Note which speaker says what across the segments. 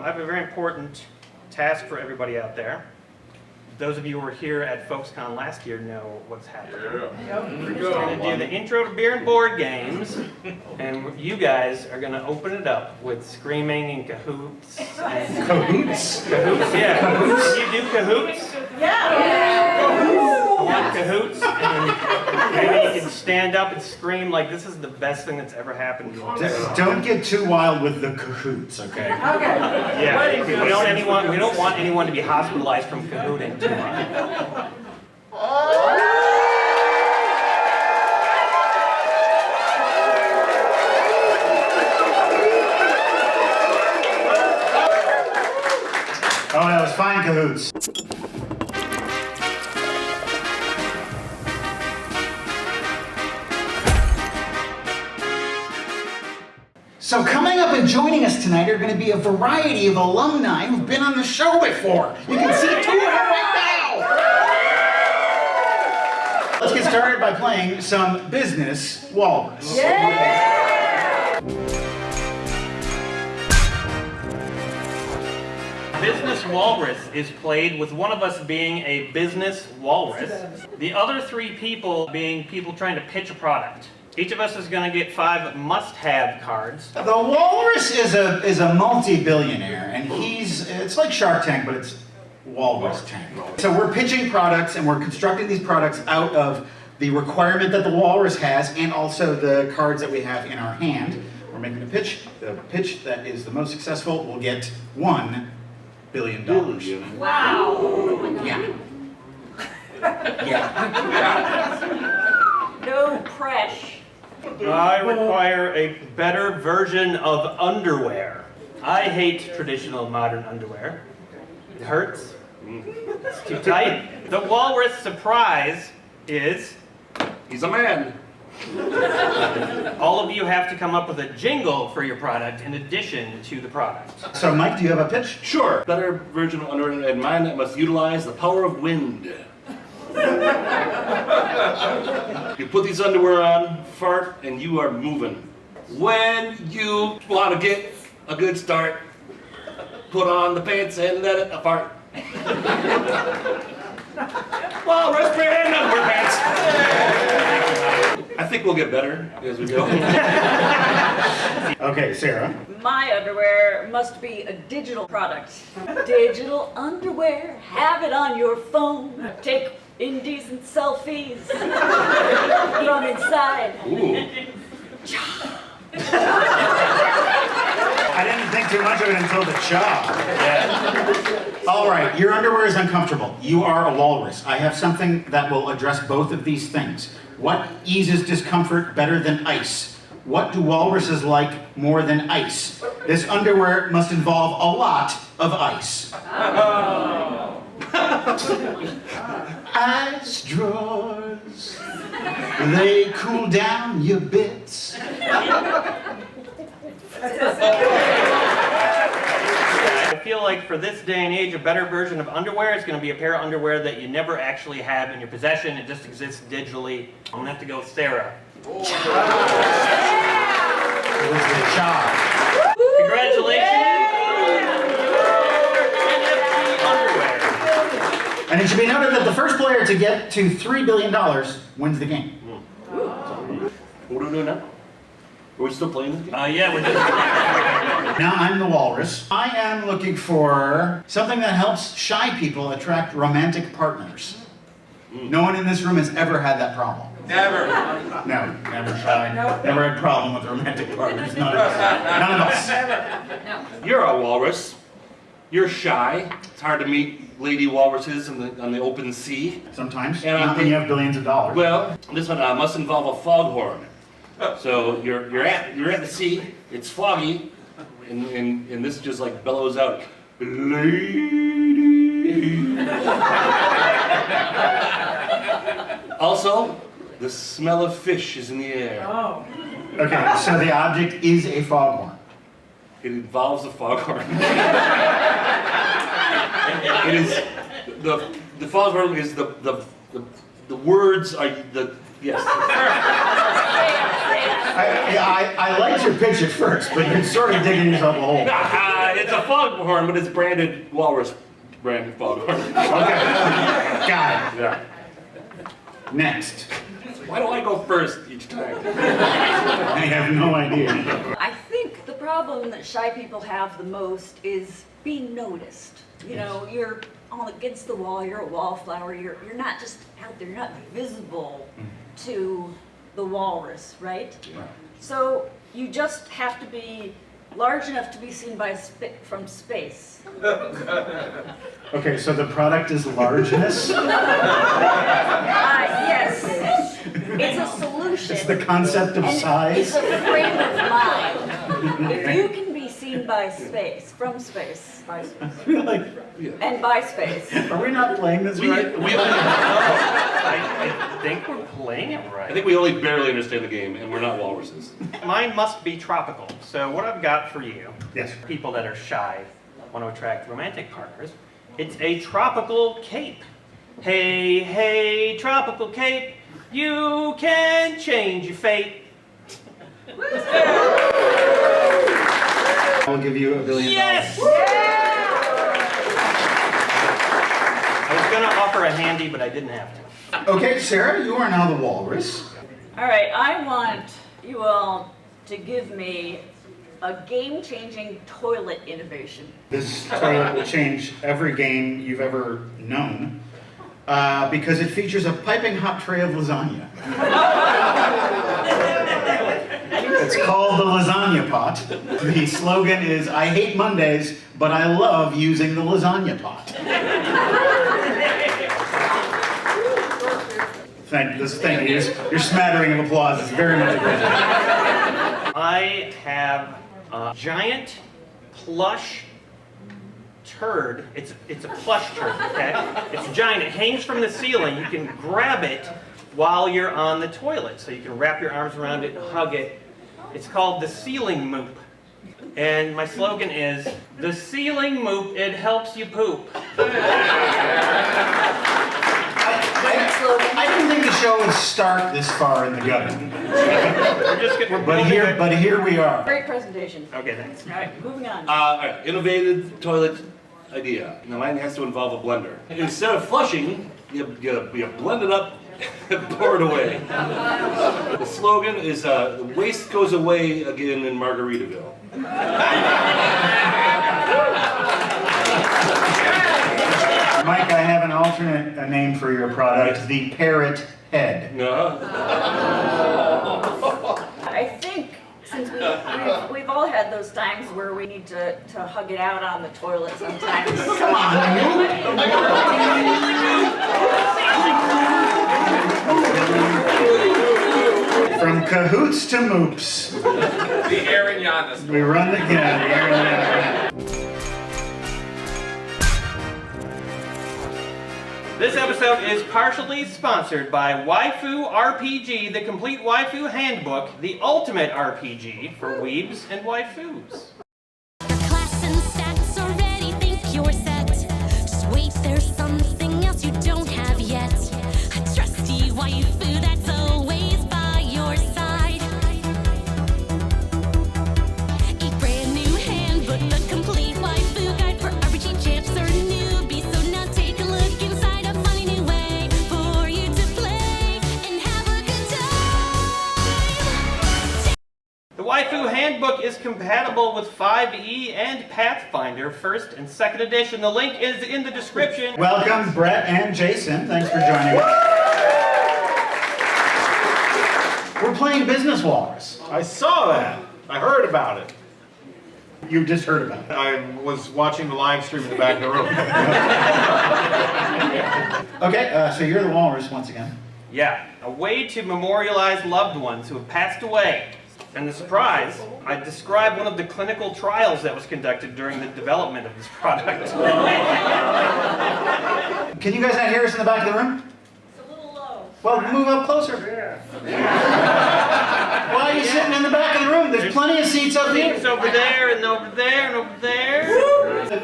Speaker 1: I have a very important task for everybody out there. Those of you who were here at Folkscon last year know what's happening. We're going to do the intro to beer and board games, and you guys are going to open it up with screaming and cahoots. And
Speaker 2: Cahoots?
Speaker 1: Cahoots, yeah. Cahoots. Can you do cahoots?
Speaker 3: Yeah.
Speaker 1: I want cahoots, and maybe you can stand up and scream like this is the best thing that's ever happened to you.
Speaker 2: Just don't get too wild with the cahoots, okay?
Speaker 1: Yeah, we don't want anyone to be hospitalized from cahooting too much.
Speaker 2: Oh, that was fine, cahoots. So coming up and joining us tonight are going to be a variety of alumni who've been on the show before. You can see two of them right now. Let's get started by playing some Business Walrus.
Speaker 1: Business Walrus is played with one of us being a business walrus, the other three people being people trying to pitch a product. Each of us is going to get 5 must-have cards.
Speaker 2: The Walrus is a multi-billionaire, and it's like Shark Tank, but it's Walrus Tank. So we're pitching products, and we're constructing these products out of the requirement that the Walrus has, and also the cards that we have in our hand. We're making a pitch. The pitch that is the most successful will get $1 billion.
Speaker 3: Wow.
Speaker 2: Yeah. Yeah.
Speaker 3: No pressure.
Speaker 1: I require a better version of underwear. I hate traditional modern underwear. It hurts. It's too tight. The Walrus surprise is...
Speaker 4: He's a man.
Speaker 1: all of you have to come up with a jingle for your product in addition to the product.
Speaker 2: So Mike, do you have a pitch?
Speaker 4: Sure. Better version of underwear in mind that must utilize the power of wind. You put these underwear on, fart, and you are moving. When you want to get a good start, put on the pants and let it fart. Walrus brand underwear pants. I think we'll get better as we go.
Speaker 2: Okay, Sarah.
Speaker 3: My underwear must be a digital product. Digital underwear, have it on your phone. Take indecent selfies from inside.
Speaker 4: Ooh.
Speaker 2: I didn't think too much of it until the job. Yeah. All right, your underwear is uncomfortable. You are a walrus. I have something that will address both of these things. What eases discomfort better than ice? What do walruses like more than ice? This underwear must involve a lot of ice.
Speaker 4: Oh.
Speaker 2: Ice drawers, they cool down your bits.
Speaker 1: I feel like for this day and age, a better version of underwear is going to be a pair of underwear that you never actually have in your possession. It just exists digitally. I'm going to have to go with Sarah.
Speaker 2: It was the job.
Speaker 1: Congratulations! NFT underwear.
Speaker 2: And it should be noted that the first player to get to $3 billion wins the game.
Speaker 4: What are we doing now? Are we still playing this game?
Speaker 1: Yeah, we're just...
Speaker 2: Now I'm the walrus. I am looking for something that helps shy people attract romantic partners. No one in this room has ever had that problem.
Speaker 4: Never.
Speaker 2: No, never shy. Never had a problem with romantic partners. None of us. None of us.
Speaker 4: You're a walrus. You're shy. It's hard to meet lady walruses on the open sea.
Speaker 2: Sometimes.
Speaker 4: And
Speaker 2: Not when you have billions of dollars.
Speaker 4: Well, this one must involve a foghorn. So you're at the sea. It's foggy, and this just like bellows out, lady. Also, the smell of fish is in the air.
Speaker 3: Oh.
Speaker 2: Okay, so the object is a foghorn.
Speaker 4: It involves a foghorn. It is the foghorn is the words are the yes.
Speaker 2: I liked your pitch at first, but you're sort of digging yourself a hole.
Speaker 4: It's a foghorn, but it's branded Walrus branded foghorn.
Speaker 2: Okay. Got it.
Speaker 4: Yeah.
Speaker 2: Next.
Speaker 4: Why do I go first each time?
Speaker 2: I have no idea.
Speaker 3: I think the problem that shy people have the most is being noticed. You know, you're all against the wall, you're a wallflower, you're not just out there, you're not visible to the walrus, right?
Speaker 4: Yeah.
Speaker 3: So you just have to be large enough to be seen from space.
Speaker 2: Okay, so the product is largeness.
Speaker 3: Yes, it's a solution.
Speaker 2: It's the concept of
Speaker 3: And
Speaker 2: size.
Speaker 3: it's a frame of mind. If you can be seen from space, and by space.
Speaker 2: Are we not playing this right?
Speaker 1: I think we're playing it right.
Speaker 4: I think we only barely understand the game, and we're not walruses.
Speaker 1: Mine must be tropical. So what I've got for you,
Speaker 2: Yes.
Speaker 1: people that are shy, want to attract romantic partners, it's a tropical cape. Hey, hey, tropical cape, you can change your fate.
Speaker 2: I'll give you $1 billion.
Speaker 1: Yes! I was going to offer a handy, but I didn't have to.
Speaker 2: Okay, Sarah, you are now the walrus.
Speaker 3: All right, I want you all to give me a game-changing toilet innovation.
Speaker 2: This toilet will change every game you've ever known because it features a piping hot tray of lasagna. It's called the lasagna pot. The slogan is, I hate Mondays, but I love using the lasagna pot. Thank you. Your smattering of applause is very much appreciated.
Speaker 1: I have a giant plush turd. It's a plush turd, okay? It's giant. It hangs from the ceiling. You can grab it while you're on the toilet. So you can wrap your arms around it and hug it. It's called the ceiling moop. And my slogan is, the ceiling moop, it helps you poop.
Speaker 2: I didn't think the show would start this far in the gutter. But here we are.
Speaker 3: Great presentation.
Speaker 1: Okay, thanks.
Speaker 3: All right, moving on.
Speaker 4: All right, innovative toilet idea. Now mine has to involve a blender. Instead of flushing, you blend it up and pour it away. The slogan is, the waste goes away again in Margaritaville.
Speaker 2: Mike, I have an alternate name for your product, the parrot head.
Speaker 4: No.
Speaker 3: I think since we've all had those times where we need to hug it out on the toilet sometimes.
Speaker 2: Come From cahoots to moops.
Speaker 5: The Aaron Giannis.
Speaker 2: We run the gamut.
Speaker 1: This episode is partially sponsored by Waifu RPG, the complete waifu handbook, the ultimate RPG for weebs and waifus.
Speaker 6: Class and stats already think you're set. Just wait, there's something else you don't have yet. A trusty waifu that's always by your side. A brand new handbook, the complete waifu guide for RPG champs or newbies. So now take a look inside, a funny new way for you to play and have a good time.
Speaker 1: The Waifu Handbook is compatible with 5e and Pathfinder, 1st and 2nd edition. The link is in the description.
Speaker 2: Welcome, Brett and Jason. Thanks for joining us. We're playing Business Walrus.
Speaker 7: I saw that. I heard about it.
Speaker 2: You just heard about it.
Speaker 7: I was watching the live stream in the back of the room.
Speaker 2: Okay, so you're the walrus once again.
Speaker 1: Yeah, a way to memorialize loved ones who have passed away. And the surprise, I described one of the clinical trials that was conducted during the development of this product.
Speaker 2: Can you guys not hear us in the back of the room?
Speaker 3: It's a little low.
Speaker 2: Well, move up closer. Why are you sitting in the back of the room? There's plenty of seats up here.
Speaker 1: It's over there and over there and over there.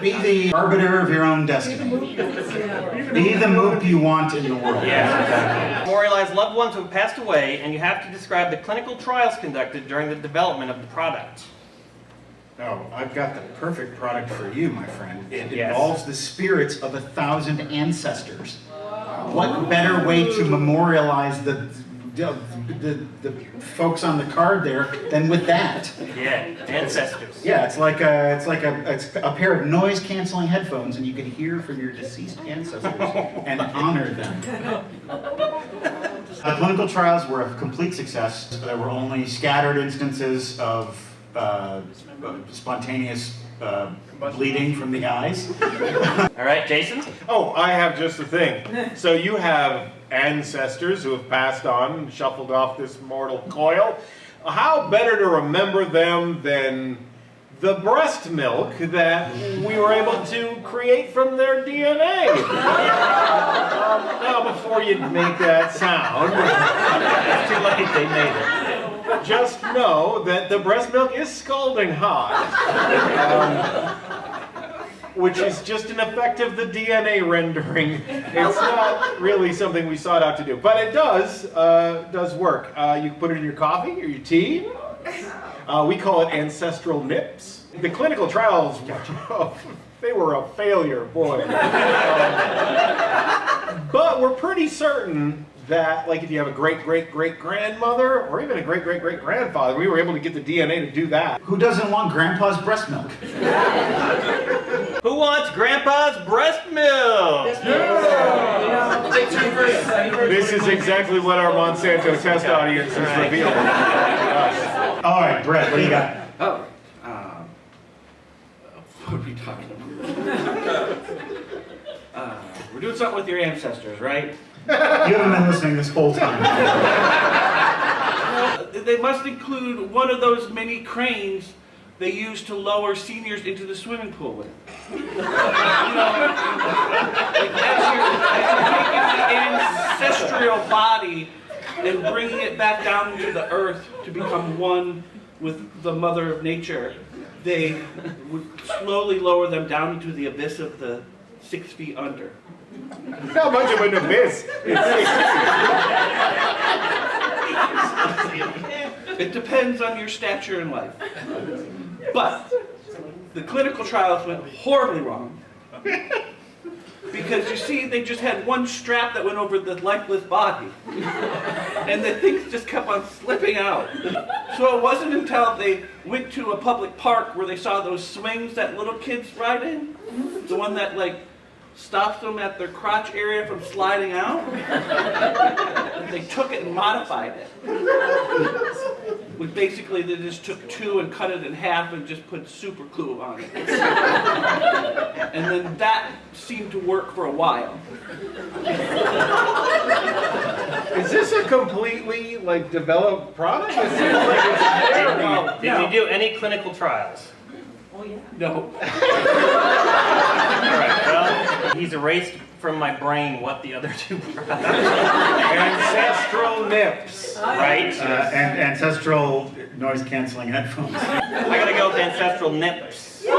Speaker 2: Be the arbiter of your own destiny. Be the moop you want in the world.
Speaker 1: Yeah. Memorialize loved ones who have passed away, and you have to describe the clinical trials conducted during the development of the product.
Speaker 2: Oh, I've got the perfect product for you, my friend. It
Speaker 1: Yes.
Speaker 2: involves the spirits of 1,000 ancestors. What better way to memorialize the folks on the card there than with that?
Speaker 1: Yeah, ancestors.
Speaker 2: Yeah, it's like a pair of noise-canceling headphones, and you can hear from your deceased ancestors and honor them. The clinical trials were a complete success. There were only scattered instances of spontaneous bleeding from the eyes.
Speaker 1: All right, Jason?
Speaker 7: Oh, I have just the thing. So you have ancestors who have passed on and shuffled off this mortal coil. How better to remember them than the breast milk that we were able to create from their DNA? Now, before you make that sound,
Speaker 1: It's too late, they made it.
Speaker 7: just know that the breast milk is scalding hot, which is just an effect of the DNA rendering. It's not really something we sought out to do, but it does work. You can put it in your coffee or your tea. We call it ancestral nips. The clinical trials, they were a failure, boy. But we're pretty certain that, like, if you have a great-great-great-grandmother or even a great-great-great-grandfather, we were able to get the DNA to do that.
Speaker 2: Who doesn't want grandpa's breast milk?
Speaker 1: Who wants Grandpa's breast milk?
Speaker 7: This is exactly what our Monsanto test audience has revealed.
Speaker 2: All right, Brett, what do you got?
Speaker 4: Oh, what are we talking about? We're doing something with your ancestors, right?
Speaker 2: You haven't been listening this whole time.
Speaker 4: They must include one of those mini cranes they use to lower seniors into the swimming pool with. You know, like as you're taking the ancestral body and bringing it back down into the earth to become one with the mother of nature, they would slowly lower them down into the abyss of the 6 feet under.
Speaker 7: Not much of an abyss.
Speaker 4: It depends on your stature in life. But the clinical trials went horribly wrong. Because you see, they just had one strap that went over the lifeless body. And the things just kept on slipping out. So it wasn't until they went to a public park where they saw those swings that little kids ride in, the one that like stops them at their crotch area from sliding out. They took it and modified it. Which basically they just took 2 and cut it in half and just put super glue on it. And then that seemed to work for a while.
Speaker 7: Is this a completely, like, developed product? It seems like it's very...
Speaker 1: Did you do any clinical trials?
Speaker 4: No.
Speaker 1: All right, well, he's erased from my brain what the other two were.
Speaker 7: Ancestral nips.
Speaker 1: Right?
Speaker 2: And ancestral noise-canceling headphones.
Speaker 1: I gotta go with ancestral nips.
Speaker 2: You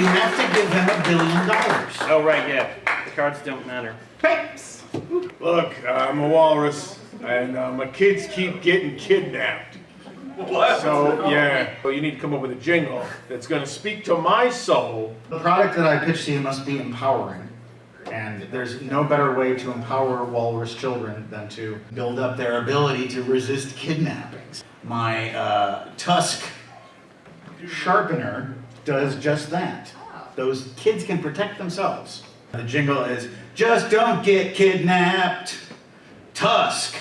Speaker 2: have to give them $1 billion.
Speaker 1: Oh, right, yeah. The cards don't matter.
Speaker 7: Pips. Look, I'm a walrus, and my kids keep getting kidnapped. What? So, yeah, well, you need to come up with a jingle that's going to speak to my soul.
Speaker 2: The product that I pitched to you must be empowering. And there's no better way to empower walrus children than to build up their ability to resist kidnappings. My tusk sharpener does just that. Those kids can protect themselves. The jingle is, just don't get kidnapped, Tusk.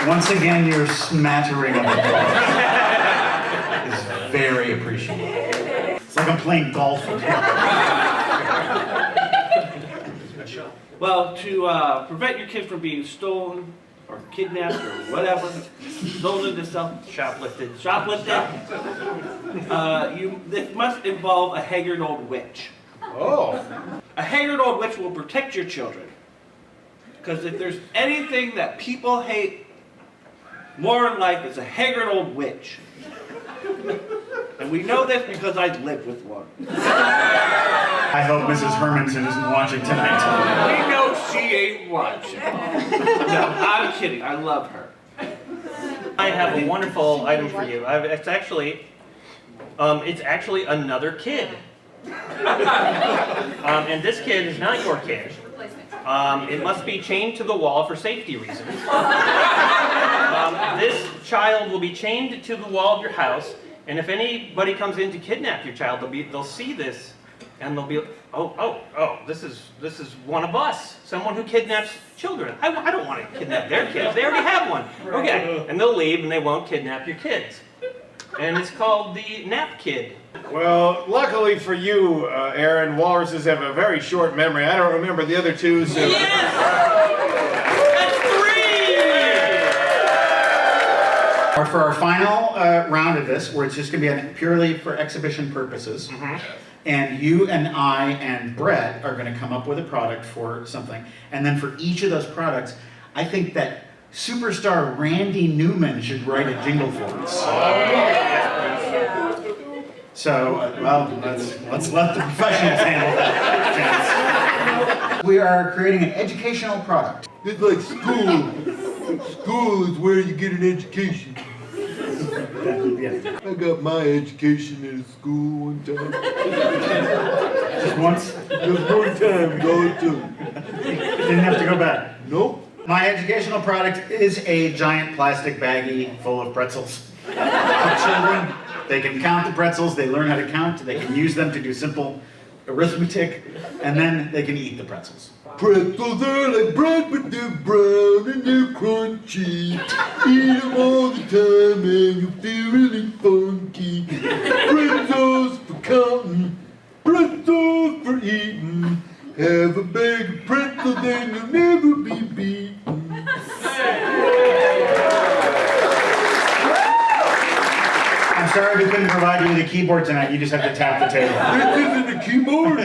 Speaker 2: Once again, your smattering of applause is very appreciated. It's like I'm playing golf.
Speaker 4: Well, to prevent your kids from being stolen or kidnapped or whatever, stolen to
Speaker 1: Shoplifted.
Speaker 4: this must involve a haggard old witch.
Speaker 7: Oh.
Speaker 4: A haggard old witch will protect your children. Because if there's anything that people hate more in life, it's a haggard old witch. And we know this because I lived with one.
Speaker 2: I hope Mrs. Hermanson isn't watching tonight.
Speaker 4: We know she ain't watching. No, I'm kidding. I love her.
Speaker 1: I have a wonderful item for you. It's actually another kid. And this kid is not your kid. It must be chained to the wall for safety reasons. This child will be chained to the wall of your house, and if anybody comes in to kidnap your child, they'll see this, and they'll be, oh, this is one of us, someone who kidnaps children. I don't want to kidnap their kids. They already have one. Okay, and they'll leave, and they won't kidnap your kids. And it's called the Nap Kid.
Speaker 7: Well, luckily for you, Aaron, walruses have a very short memory. I don't remember the other two, so...
Speaker 1: Yes! That's 3!
Speaker 2: For our final round of this, where it's just going to be purely for exhibition purposes, and you and I and Brett are going to come up with a product for something, and then for each of those products, I think that superstar Randy Newman should write a jingle for us. So, well, let's let the professionals handle that. We are creating an educational product.
Speaker 8: It's like school. School is where you get an education. I got my education in a school one time.
Speaker 2: Just once?
Speaker 8: Just one time, all it took.
Speaker 2: Didn't have to go back.
Speaker 8: Nope.
Speaker 2: My educational product is a giant plastic baggie full of pretzels. For children, they can count the pretzels, they learn how to count, they can use them to do simple arithmetic, and then they can eat the pretzels.
Speaker 8: Pretzels are like bread, but they're brown and they're crunchy. Eat them all the time and you feel really funky. Pretzels for counting, pretzels for eating. Have a bag of pretzels and you'll never be beaten.
Speaker 2: I'm sorry we couldn't provide you with a keyboard tonight, you just have to tap the table.
Speaker 8: This isn't a keyboard.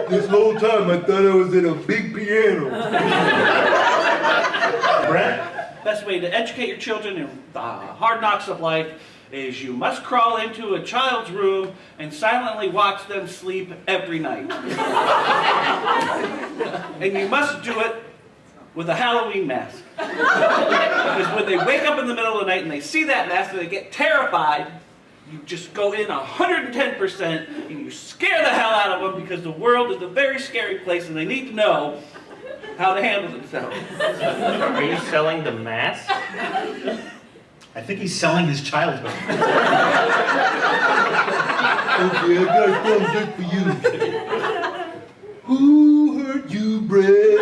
Speaker 8: This whole time I thought I was in a big piano.
Speaker 2: Brett?
Speaker 4: Best way to educate your children in the hard knocks of life is you must crawl into a child's room and silently watch them sleep every night. And you must do it with a Halloween mask. Because when they wake up in the middle of the night and they see that mask and they get terrified, you just go in 110% and you scare the hell out of them because the world is a very scary place and they need to know how to handle themselves.
Speaker 1: Are you selling the mask?
Speaker 2: I think he's selling his childhood.
Speaker 8: Okay, I got something just for you. Who hurt you, Brett?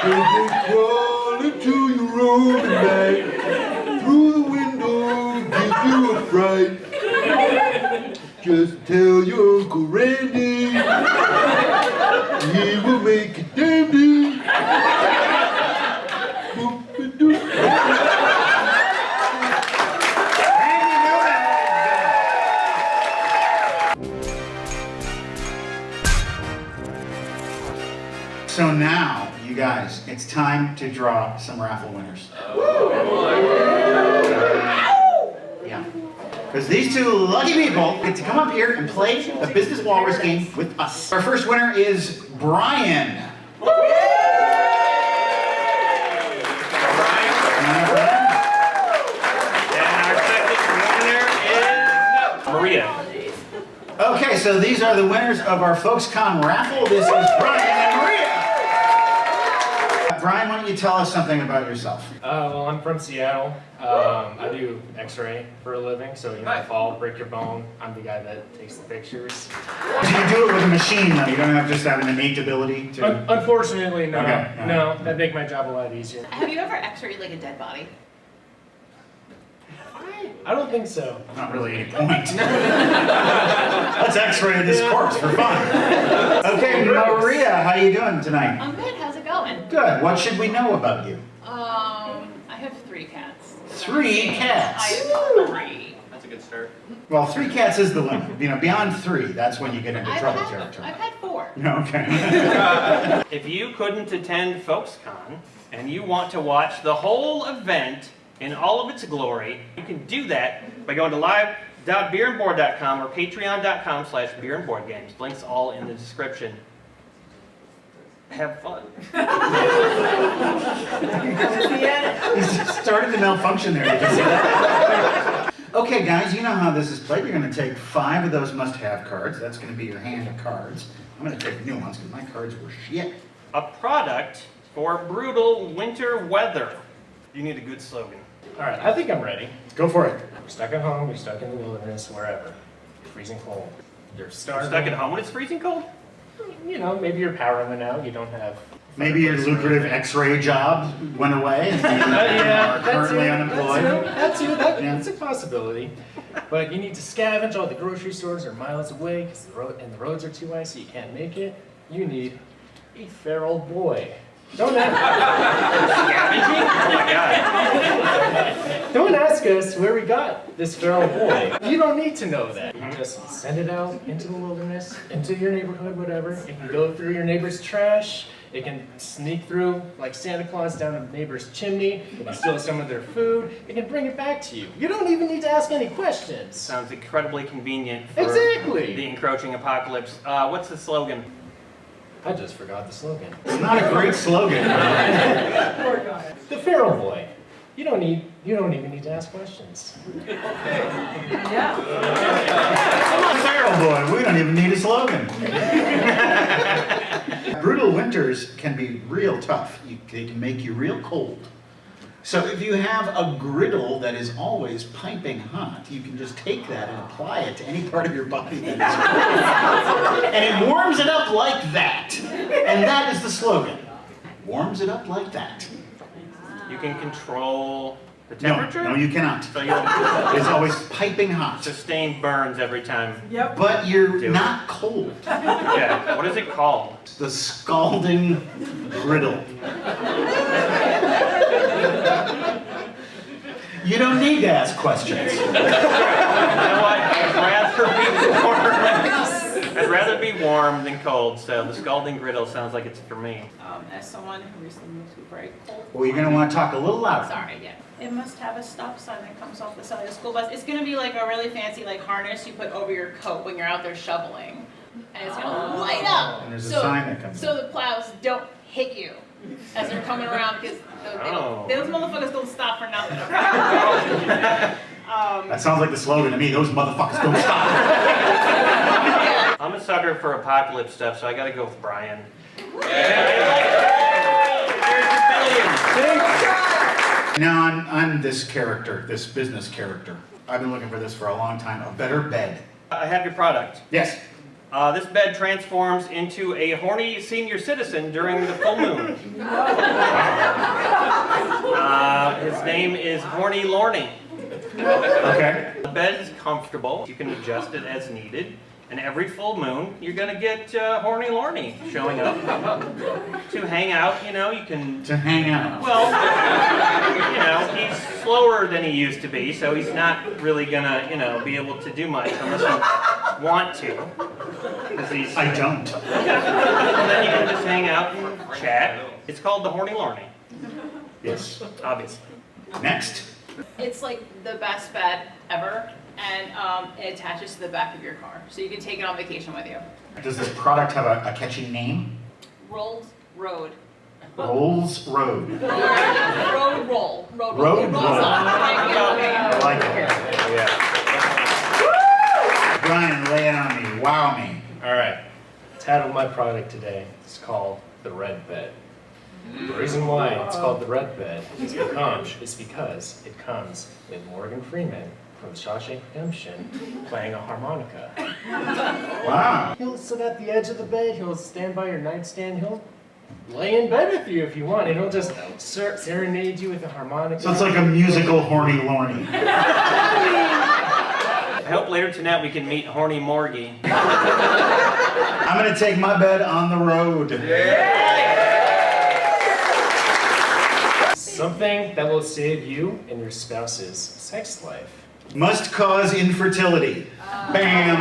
Speaker 8: Did they crawl into your room at night? Through the window, give you a fright? Just tell your Uncle Randy. He will make it dandy.
Speaker 2: So now, you guys, it's time to draw some raffle winners. Yeah. Because these two lucky people get to come up here and play the Business Walrus game with us. Our first winner is Brian.
Speaker 1: Maria.
Speaker 2: Okay, so these are the winners of our Folkscon raffle. This is Brian and Maria. Brian, why don't you tell us something about yourself?
Speaker 9: Well, I'm from Seattle. I do X-ray for a living, so fall, break your bone. I'm the guy that takes the pictures.
Speaker 2: So you do it with a machine, though. You don't have just have an innate ability to.
Speaker 9: Unfortunately, no.
Speaker 2: Okay.
Speaker 9: No, that'd make my job a lot easier.
Speaker 10: Have you ever X-rayed like a dead body?
Speaker 9: I don't think so.
Speaker 2: Not really any point. Let's X-ray this corpse for fun. Okay, Maria, how you doing tonight?
Speaker 10: I'm good. How's it going?
Speaker 2: Good. What should we know about you?
Speaker 10: I have 3 cats.
Speaker 2: 3 cats.
Speaker 10: I have 3.
Speaker 5: That's a good start.
Speaker 2: Well, 3 cats is the limit. You know, beyond 3, that's when you get into trouble territory.
Speaker 10: I've had 4.
Speaker 2: Okay.
Speaker 1: If you couldn't attend Folkscon and you want to watch the whole event in all of its glory, you can do that by going to live.beerandboard.com or patreon.com/beerandboardgames. Links all in the description. Have fun.
Speaker 2: He's started to malfunction there. Did you see that? Okay, guys, you know how this is played. You're going to take 5 of those must-have cards. That's going to be your hand of cards. I'm going to take new ones because my cards were shit.
Speaker 1: A product for brutal winter weather. You need a good slogan.
Speaker 9: All right, I think I'm ready.
Speaker 2: Go for it.
Speaker 9: You're stuck at home, you're stuck in the wilderness, wherever. You're freezing cold. You're starving.
Speaker 1: Stuck at home when it's freezing cold?
Speaker 9: You know, maybe your power went out, you don't have...
Speaker 2: Maybe your lucrative X-ray job went away and you are currently unemployed.
Speaker 9: That's a possibility. But you need to scavenge, all the grocery stores are miles away because the roads are too icy, you can't make it. You need a feral boy. Don't ask Don't ask us where we got this feral boy. You don't need to know that. You just send it out into the wilderness, into your neighborhood, whatever. It can go through your neighbor's trash. It can sneak through like Santa Claus down a neighbor's chimney. It can steal some of their food. It can bring it back to you. You don't even need to ask any questions.
Speaker 1: Sounds incredibly convenient for
Speaker 9: Exactly.
Speaker 1: the encroaching apocalypse. What's the slogan?
Speaker 9: I just forgot the slogan.
Speaker 2: It's not a great slogan.
Speaker 9: The feral boy. You don't even need to ask questions.
Speaker 2: Come on, feral boy. We don't even need a slogan. Brutal winters can be real tough. They can make you real cold. So if you have a griddle that is always piping hot, you can just take that and apply it to any part of your body that is cold. And it warms it up like that. And that is the slogan. Warms it up like that.
Speaker 1: You can control the temperature?
Speaker 2: No, you cannot.
Speaker 1: So you'll
Speaker 2: It's always piping hot.
Speaker 1: sustain burns every time.
Speaker 2: But you're
Speaker 1: Do it.
Speaker 2: not cold.
Speaker 1: Yeah. What is it called?
Speaker 2: The scalding griddle. You don't need to ask questions.
Speaker 1: You know what? I'd rather be warm than cold, so the scalding griddle sounds like it's for me.
Speaker 10: As someone who recently moved to a very cold.
Speaker 2: Well, you're going to want to talk a little louder.
Speaker 10: Sorry, yeah. It must have a stop sign that comes off the side of the school bus. It's going to be like a really fancy like harness you put over your coat when you're out there shoveling. And it's going to light up.
Speaker 2: And there's a sign that comes
Speaker 10: So the plows don't hit you as they're coming around because those motherfuckers don't stop for nothing.
Speaker 2: That sounds like the slogan to me. Those motherfuckers don't stop.
Speaker 1: I'm a sucker for apocalypse stuff, so I gotta go with Brian.
Speaker 2: Now, I'm this character, this business character. I've been looking for this for a long time. A better bed.
Speaker 1: I have your product.
Speaker 2: Yes.
Speaker 1: This bed transforms into a horny senior citizen during the full moon. His name is Horny Lorny.
Speaker 2: Okay.
Speaker 1: The bed is comfortable. You can adjust it as needed. And every full moon, you're gonna get Horny Lorny showing up to hang out. You know, you can.
Speaker 2: To hang out.
Speaker 1: Well, you know, he's slower than he used to be, so he's not really gonna, be able to do much unless you want to. He's,
Speaker 2: I don't.
Speaker 1: and then you can just hang out and chat. It's called the Horny Lorny.
Speaker 2: Yes.
Speaker 1: Obviously.
Speaker 2: Next.
Speaker 10: It's like the best bed ever, and it attaches to the back of your car, so you can take it on vacation with you.
Speaker 2: Does this product have a catchy name?
Speaker 10: Rolls Road.
Speaker 2: Rolls Road.
Speaker 10: Roll.
Speaker 2: Road
Speaker 10: It rolls
Speaker 2: roll.
Speaker 10: on.
Speaker 2: I like it.
Speaker 1: Yeah.
Speaker 2: Brian, lay it on me. Wow me.
Speaker 9: All right. Title of my product today is called The Red Bed. The reason why it's called The Red Bed is because it comes with Morgan Freeman from Shawshank Redemption playing a harmonica.
Speaker 2: Wow.
Speaker 9: He'll sit at the edge of the bed, he'll stand by your nightstand, he'll lay in bed with you if you want, and he'll just serenade you with a harmonica.
Speaker 2: So it's like a musical Horny Lorny.
Speaker 1: I hope later tonight we can meet Horny Morgie.
Speaker 2: I'm going to take my bed on the road.
Speaker 9: Something that will save you and your spouse's sex life.
Speaker 2: Must cause infertility. Bam.